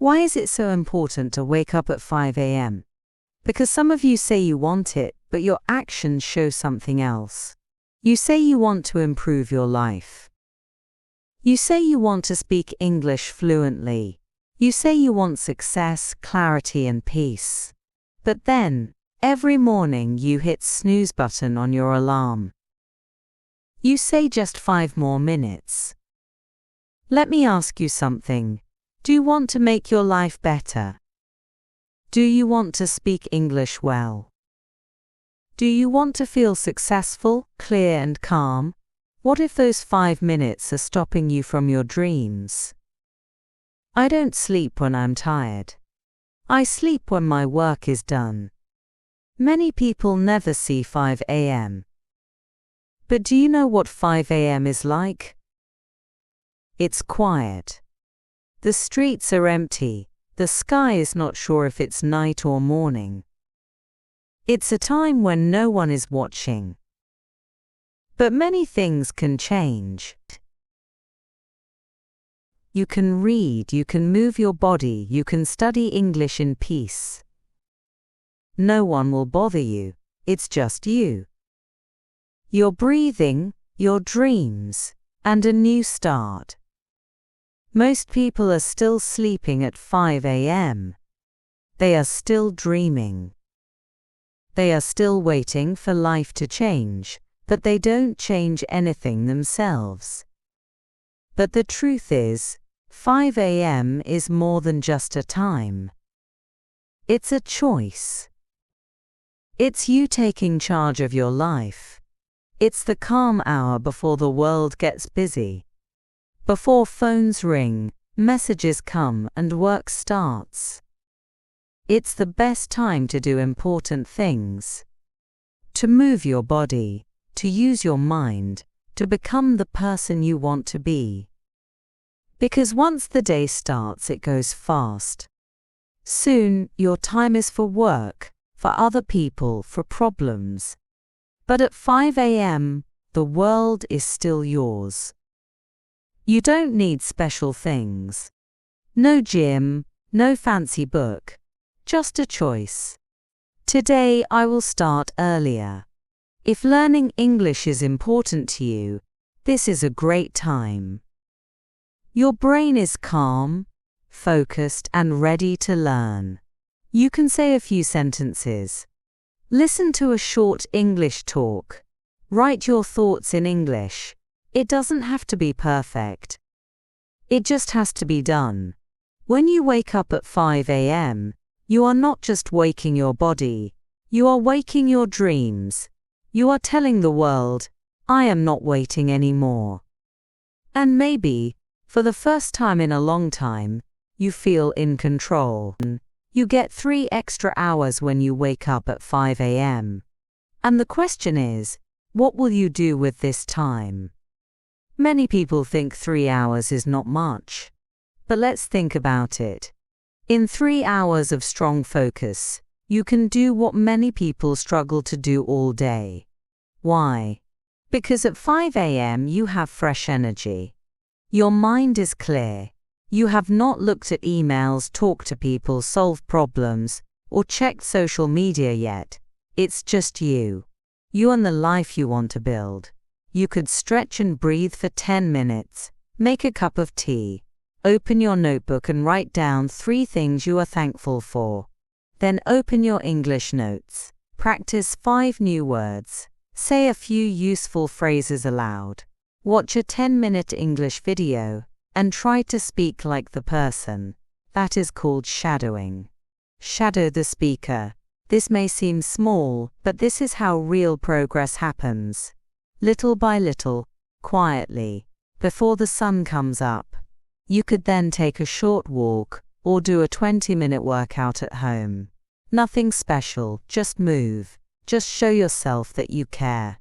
Why is it so important to wake up at 5 a.m.? Because some of you say you want it, but your actions show something else. You say you want to improve your life. You say you want to speak English fluently. You say you want success, clarity, and peace. But then, every morning you hit snooze button on your alarm. You say just 5 more minutes. Let me ask you something. Do you want to make your life better? Do you want to speak English well? Do you want to feel successful, clear, and calm? What if those 5 minutes are stopping you from your dreams? I don't sleep when I'm tired. I sleep when my work is done. Many people never see 5 a.m. But do you know what 5 a.m. is like? It's quiet. The streets are empty. The sky is not sure if it's night or morning. It's a time when no one is watching. But many things can change. You can read, you can move your body, you can study English in peace. No one will bother you, it's just you. Your breathing, your dreams, and a new start. Most people are still sleeping at 5 a.m. They are still dreaming. They are still waiting for life to change, but they don't change anything themselves. But the truth is, 5 a.m. is more than just a time. It's a choice. It's you taking charge of your life. It's the calm hour before the world gets busy. Before phones ring, messages come, and work starts. It's the best time to do important things. To move your body, to use your mind, to become the person you want to be. Because once the day starts, it goes fast. Soon, your time is for work, for other people, for problems. But at 5 a.m., the world is still yours. You don't need special things. No gym, no fancy book. Just a choice. Today I will start earlier. If learning English is important to you, this is a great time. Your brain is calm, focused, and ready to learn. You can say a few sentences. Listen to a short English talk. Write your thoughts in English. It doesn't have to be perfect. It just has to be done. When you wake up at 5 a.m., you are not just waking your body, you are waking your dreams. You are telling the world, I am not waiting anymore. And maybe, for the first time in a long time, you feel in control. You get 3 extra hours when you wake up at 5 a.m. And the question is, what will you do with this time? Many people think 3 hours is not much. But let's think about it. In 3 hours of strong focus, you can do what many people struggle to do all day. Why? Because at 5 a.m. you have fresh energy. Your mind is clear. You have not looked at emails, talked to people, solved problems, or checked social media yet. It's just you. You and the life you want to build. You could stretch and breathe for 10 minutes, make a cup of tea, open your notebook and write down 3 things you are thankful for. Then open your English notes, practice 5 new words, say a few useful phrases aloud, watch a 10-minute English video, and try to speak like the person. That is called shadowing. Shadow the speaker. This may seem small, but this is how real progress happens. Little by little, quietly, before the sun comes up. You could then take a short walk, or do a 20-minute workout at home. Nothing special, just move. Just show yourself that you care.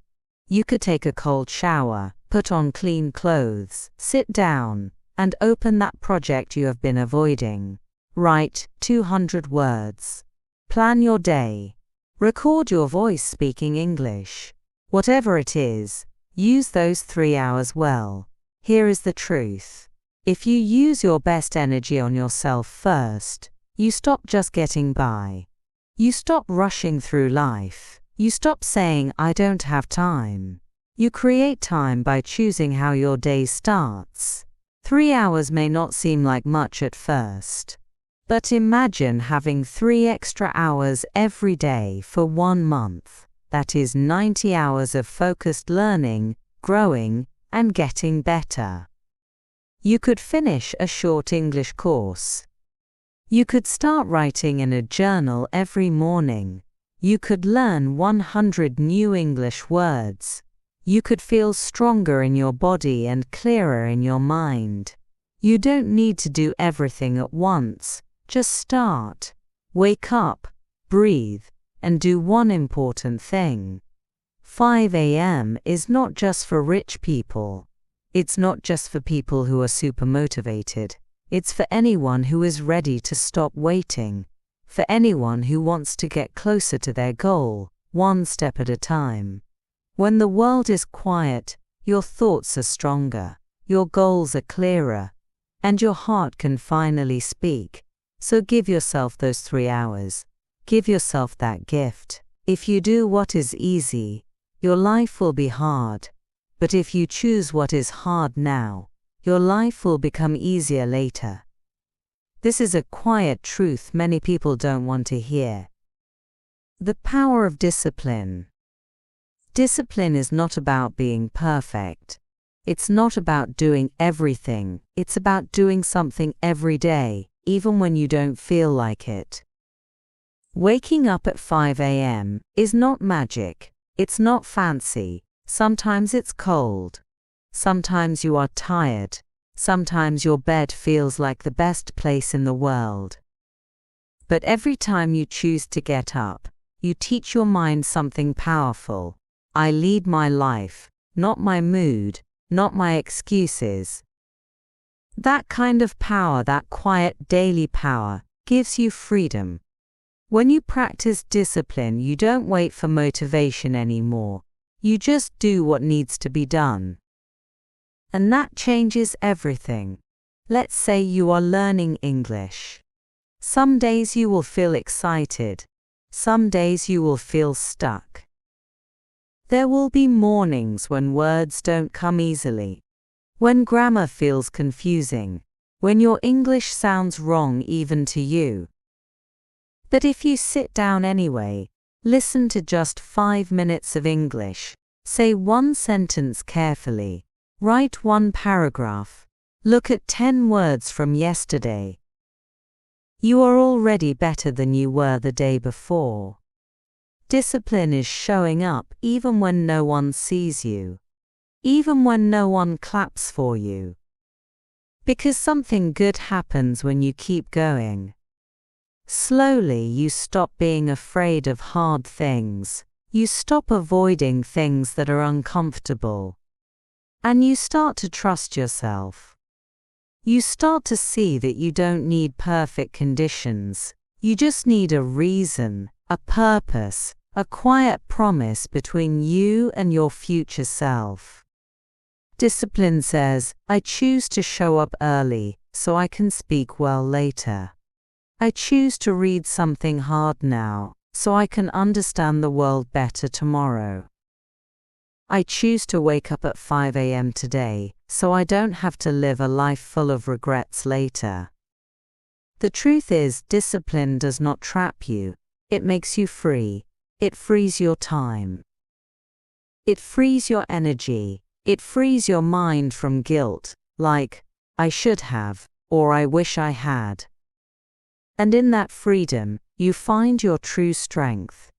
You could take a cold shower, put on clean clothes, sit down, and open that project you have been avoiding. Write 200 words. Plan your day. Record your voice speaking English. Whatever it is, use those 3 hours well. Here is the truth. If you use your best energy on yourself first, you stop just getting by. You stop rushing through life. You stop saying, "I don't have time." You create time by choosing how your day starts. 3 hours may not seem like much at first. But imagine having 3 extra hours every day for 1 month. That is 90 hours of focused learning, growing, and getting better. You could finish a short English course. You could start writing in a journal every morning. You could learn 100 new English words. You could feel stronger in your body and clearer in your mind. You don't need to do everything at once. Just start. Wake up, breathe, and do one important thing. 5 a.m. is not just for rich people. It's not just for people who are super motivated. It's for anyone who is ready to stop waiting. For anyone who wants to get closer to their goal, one step at a time. When the world is quiet, your thoughts are stronger, your goals are clearer, and your heart can finally speak. So give yourself those 3 hours. Give yourself that gift. If you do what is easy, your life will be hard. But if you choose what is hard now, your life will become easier later. This is a quiet truth many people don't want to hear. The power of discipline. Discipline is not about being perfect. It's not about doing everything. It's about doing something every day, even when you don't feel like it. Waking up at 5 a.m. is not magic. It's not fancy. Sometimes it's cold. Sometimes you are tired. Sometimes your bed feels like the best place in the world. But every time you choose to get up, you teach your mind something powerful. I lead my life, not my mood, not my excuses. That kind of power, that quiet daily power, gives you freedom. When you practice discipline, you don't wait for motivation anymore. You just do what needs to be done. And that changes everything. Let's say you are learning English. Some days you will feel excited. Some days you will feel stuck. There will be mornings when words don't come easily. When grammar feels confusing. When your English sounds wrong even to you. But if you sit down anyway, listen to just 5 minutes of English, say one sentence carefully, write one paragraph, look at 10 words from yesterday. You are already better than you were the day before. Discipline is showing up even when no one sees you, even when no one claps for you. Because something good happens when you keep going. Slowly you stop being afraid of hard things. You stop avoiding things that are uncomfortable. And you start to trust yourself. You start to see that you don't need perfect conditions. You just need a reason, a purpose, a quiet promise between you and your future self. Discipline says, I choose to show up early so I can speak well later. I choose to read something hard now, so I can understand the world better tomorrow. I choose to wake up at 5 a.m. today, so I don't have to live a life full of regrets later. The truth is, discipline does not trap you. It makes you free. It frees your time. It frees your energy. It frees your mind from guilt, like, I should have, or I wish I had. And in that freedom, you find your true strength.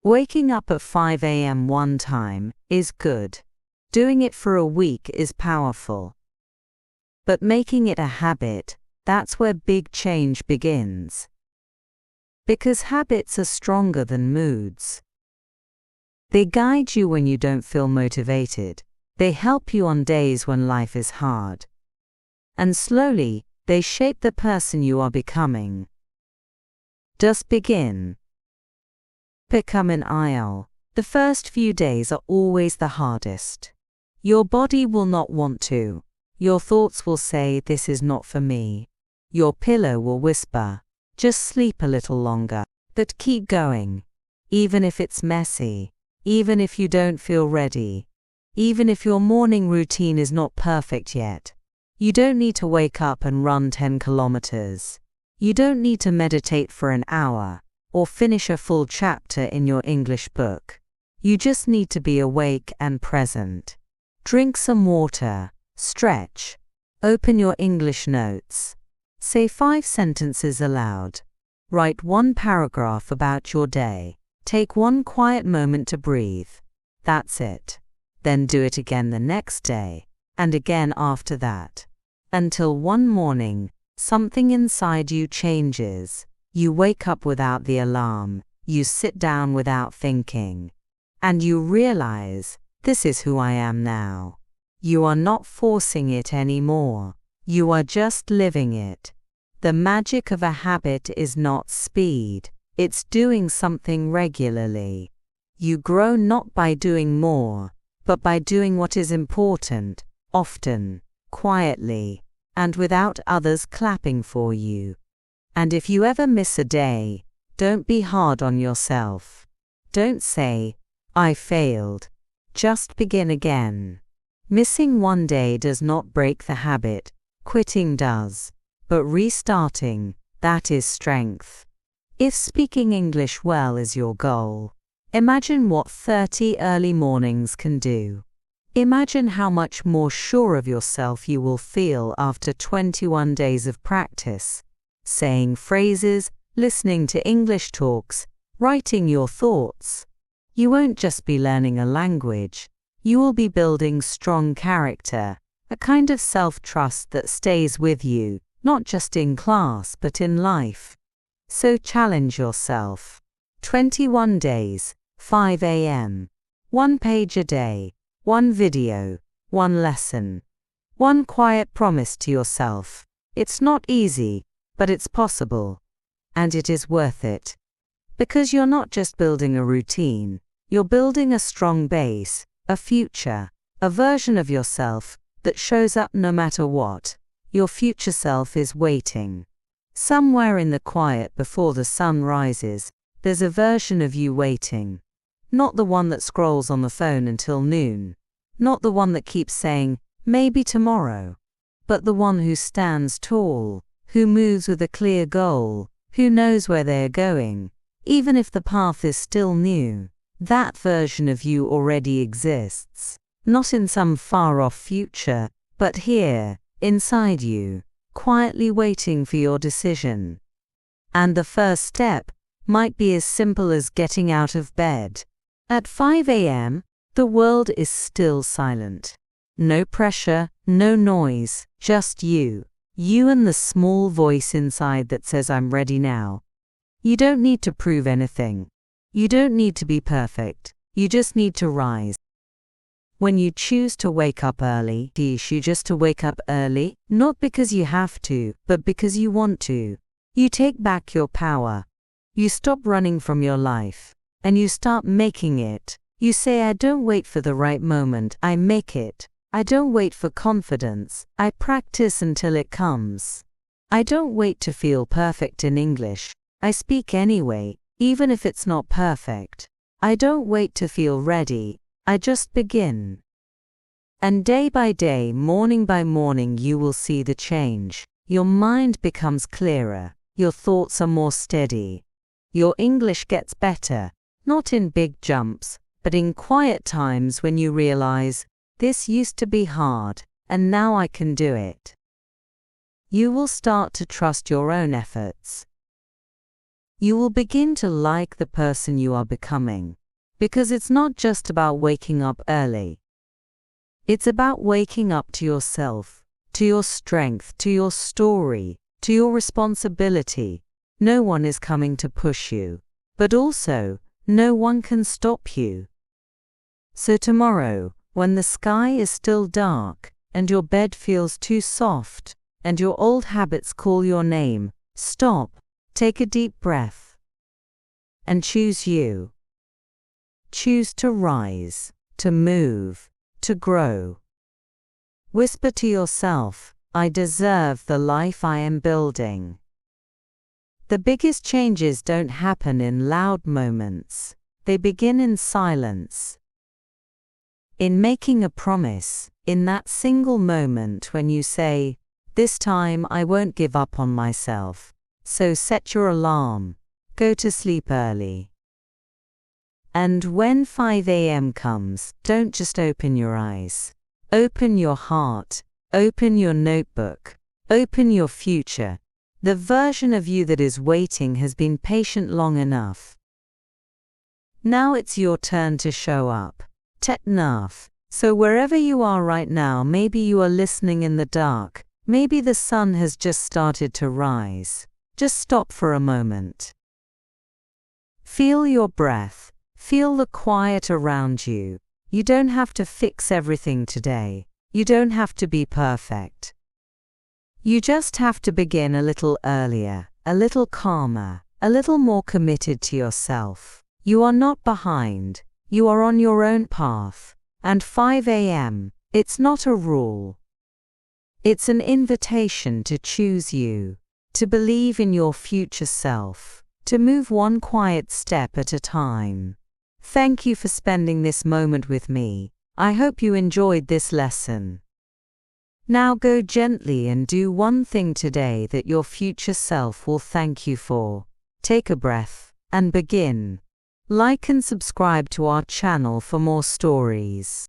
Waking up at 5 a.m. one time is good. Doing it for a week is powerful. But making it a habit, that's where big change begins. Because habits are stronger than moods. They guide you when you don't feel motivated. They help you on days when life is hard. And slowly, they shape the person you are becoming. Just begin. Become an IL. The first few days are always the hardest. Your body will not want to. Your thoughts will say, "This is not for me." Your pillow will whisper, "Just sleep a little longer." But keep going. Even if it's messy. Even if you don't feel ready. Even if your morning routine is not perfect yet. You don't need to wake up and run 10 kilometers. You don't need to meditate for an hour or finish a full chapter in your English book. You just need to be awake and present. Drink some water, stretch, open your English notes. Say 5 sentences aloud. Write 1 paragraph about your day. Take 1 quiet moment to breathe. That's it. Then do it again the next day, and again after that. Until one morning, something inside you changes. You wake up without the alarm. You sit down without thinking. And you realize, this is who I am now. You are not forcing it anymore. You are just living it. The magic of a habit is not speed. It's doing something regularly. You grow not by doing more, but by doing what is important, often, quietly, and without others clapping for you. And if you ever miss a day, don't be hard on yourself. Don't say, "I failed." Just begin again. Missing one day does not break the habit, quitting does. But restarting, that is strength. If speaking English well is your goal, imagine what 30 early mornings can do. Imagine how much more sure of yourself you will feel after 21 days of practice, saying phrases, listening to English talks, writing your thoughts. You won't just be learning a language, you will be building strong character, a kind of self-trust that stays with you, not just in class but in life. So challenge yourself. 21 days, 5 a.m. 1 page a day, 1 video, 1 lesson. 1 quiet promise to yourself. It's not easy, but it's possible. And it is worth it. Because you're not just building a routine, you're building a strong base, a future, a version of yourself that shows up no matter what. Your future self is waiting. Somewhere in the quiet before the sun rises, there's a version of you waiting. Not the one that scrolls on the phone until noon. Not the one that keeps saying, "Maybe tomorrow." But the one who stands tall, who moves with a clear goal, who knows where they're going, even if the path is still new. That version of you already exists. Not in some far-off future, but here, inside you, quietly waiting for your decision. And the first step might be as simple as getting out of bed. At 5 a.m., the world is still silent. No pressure, no noise, just you. You and the small voice inside that says, "I'm ready now." You don't need to prove anything. You don't need to be perfect. You just need to rise. When you choose to wake up early, you just to wake up early, not because you have to, but because you want to. You take back your power. You stop running from your life, and you start making it. You say, "I don't wait for the right moment, I make it." I don't wait for confidence, I practice until it comes. I don't wait to feel perfect in English, I speak anyway, even if it's not perfect. I don't wait to feel ready, I just begin. And day by day, morning by morning, you will see the change. Your mind becomes clearer, your thoughts are more steady. Your English gets better, not in big jumps, but in quiet times when you realize, this used to be hard, and now I can do it. You will start to trust your own efforts. You will begin to like the person you are becoming, because it's not just about waking up early. It's about waking up to yourself, to your strength, to your story, to your responsibility. No one is coming to push you, but also, no one can stop you. So tomorrow, when the sky is still dark, and your bed feels too soft, and your old habits call your name, stop, take a deep breath, and choose you. Choose to rise, to move, to grow. Whisper to yourself, I deserve the life I am building. The biggest changes don't happen in loud moments. They begin in silence. In making a promise, in that single moment when you say, this time I won't give up on myself. So set your alarm. Go to sleep early. And when 5 a.m. comes, don't just open your eyes. Open your heart. Open your notebook. Open your future. The version of you that is waiting has been patient long enough. Now it's your turn to show up. Tetnaf. So wherever you are right now, maybe you are listening in the dark. Maybe the sun has just started to rise. Just stop for a moment. Feel your breath. Feel the quiet around you. You don't have to fix everything today. You don't have to be perfect. You just have to begin a little earlier, a little calmer, a little more committed to yourself. You are not behind. You are on your own path. And 5 a.m., it's not a rule. It's an invitation to choose you, to believe in your future self, to move one quiet step at a time. Thank you for spending this moment with me. I hope you enjoyed this lesson. Now go gently and do one thing today that your future self will thank you for. Take a breath and begin. Like and subscribe to our channel for more stories.